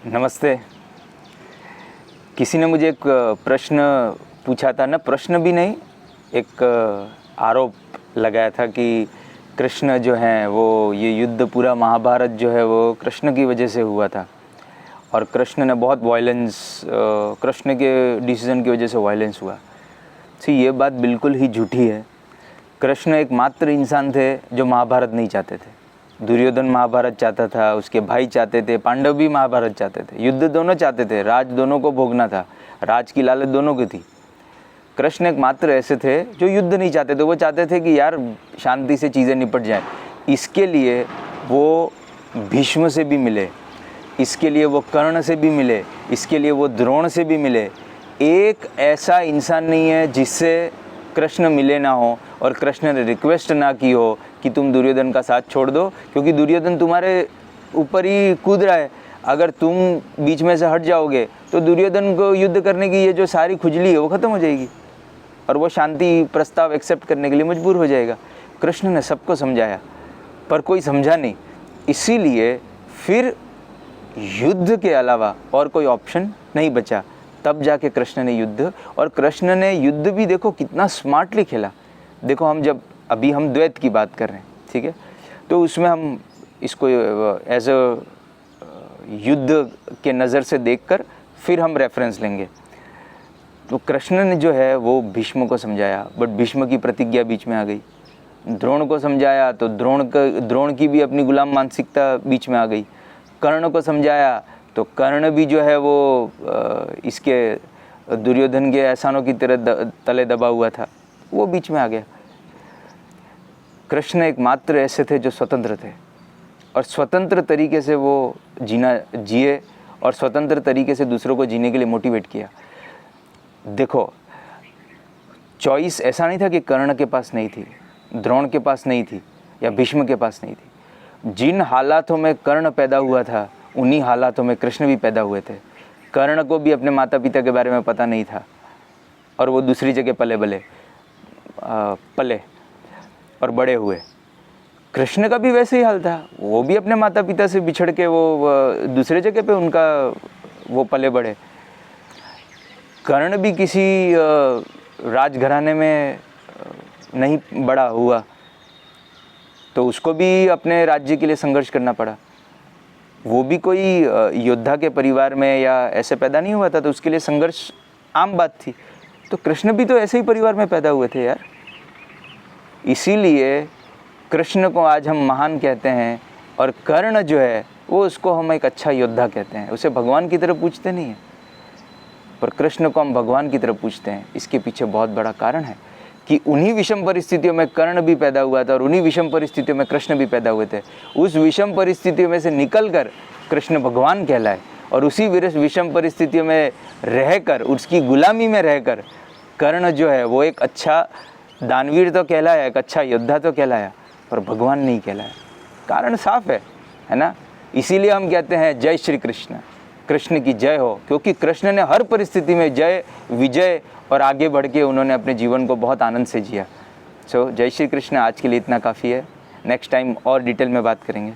नमस्ते। किसी ने मुझे एक प्रश्न पूछा था ना, प्रश्न भी नहीं, एक आरोप लगाया था कि कृष्ण जो हैं वो ये युद्ध पूरा महाभारत जो है वो कृष्ण की वजह से हुआ था और कृष्ण ने बहुत वायलेंस, कृष्ण के डिसीज़न की वजह से वायलेंस हुआ। ये बात बिल्कुल ही झूठी है। कृष्ण एकमात्र इंसान थे जो महाभारत नहीं चाहते थे। दुर्योधन महाभारत चाहता था, उसके भाई चाहते थे, पांडव भी महाभारत चाहते थे, युद्ध दोनों चाहते थे, राज दोनों को भोगना था, राज की लालच दोनों की थी। कृष्ण एकमात्र ऐसे थे जो युद्ध नहीं चाहते थे। वो चाहते थे कि यार शांति से चीज़ें निपट जाएं। इसके लिए वो भीष्म से भी मिले, इसके लिए वो कर्ण से भी मिले, इसके लिए वो द्रोण से भी मिले। एक ऐसा इंसान नहीं है जिससे कृष्ण मिले ना हो और कृष्ण ने रिक्वेस्ट ना की हो कि तुम दुर्योधन का साथ छोड़ दो, क्योंकि दुर्योधन तुम्हारे ऊपर ही कूद रहा है। अगर तुम बीच में से हट जाओगे तो दुर्योधन को युद्ध करने की ये जो सारी खुजली है वो ख़त्म हो जाएगी और वो शांति प्रस्ताव एक्सेप्ट करने के लिए मजबूर हो जाएगा। कृष्ण ने सबको समझाया पर कोई समझा नहीं, इसीलिए फिर युद्ध के अलावा और कोई ऑप्शन नहीं बचा। तब जाके कृष्ण ने युद्ध, और कृष्ण ने युद्ध भी देखो कितना स्मार्टली खेला। देखो हम अभी हम द्वैत की बात कर रहे हैं, ठीक है, तो उसमें हम इसको एज अ युद्ध के नज़र से देखकर फिर हम रेफरेंस लेंगे। तो कृष्ण ने जो है वो भीष्म को समझाया, बट भीष्म की प्रतिज्ञा बीच में आ गई। द्रोण को समझाया तो द्रोण की भी अपनी गुलाम मानसिकता बीच में आ गई। कर्ण को समझाया तो कर्ण भी जो है वो इसके दुर्योधन के एहसानों की तरह तले दबा हुआ था, वो बीच में आ गया। कृष्ण एकमात्र ऐसे थे जो स्वतंत्र थे और स्वतंत्र तरीके से वो जिए और स्वतंत्र तरीके से दूसरों को जीने के लिए मोटिवेट किया। देखो, चॉइस ऐसा नहीं था कि कर्ण के पास नहीं थी, द्रोण के पास नहीं थी या भीष्म के पास नहीं थी। जिन हालातों में कर्ण पैदा हुआ था उन्हीं हालातों में कृष्ण भी पैदा हुए थे। कर्ण को भी अपने माता पिता के बारे में पता नहीं था और वो दूसरी जगह पले और बड़े हुए। कृष्ण का भी वैसे ही हाल था, वो भी अपने माता पिता से बिछड़ के वो दूसरे जगह पे उनका वो पले बड़े। कर्ण भी किसी राजघराने में नहीं बड़ा हुआ, तो उसको भी अपने राज्य के लिए संघर्ष करना पड़ा। वो भी कोई योद्धा के परिवार में या ऐसे पैदा नहीं हुआ था, तो उसके लिए संघर्ष आम बात थी। तो कृष्ण भी तो ऐसे ही परिवार में पैदा हुए थे यार। इसीलिए कृष्ण को आज हम महान कहते हैं और कर्ण जो है वो उसको हम एक अच्छा योद्धा कहते हैं। उसे भगवान की तरह पूछते नहीं हैं, पर कृष्ण को हम भगवान की तरह पूछते हैं। इसके पीछे बहुत बड़ा कारण है कि उन्हीं विषम परिस्थितियों में कर्ण भी पैदा हुआ था और उन्हीं विषम परिस्थितियों में कृष्ण भी पैदा हुए थे। उस विषम परिस्थितियों में से निकलकर कृष्ण भगवान कहलाए और उसी विषम परिस्थितियों में रहकर, उसकी गुलामी में रहकर कर्ण जो है वो एक अच्छा दानवीर तो कहलाया, एक अच्छा योद्धा तो कहलाया, पर भगवान नहीं कहलाया। कारण साफ है ना। इसीलिए हम कहते हैं जय श्री कृष्ण, कृष्ण की जय हो, क्योंकि कृष्ण ने हर परिस्थिति में जय, विजय और आगे बढ़ के उन्होंने अपने जीवन को बहुत आनंद से जिया। जय श्री कृष्ण। आज के लिए इतना काफ़ी है, नेक्स्ट टाइम और डिटेल में बात करेंगे।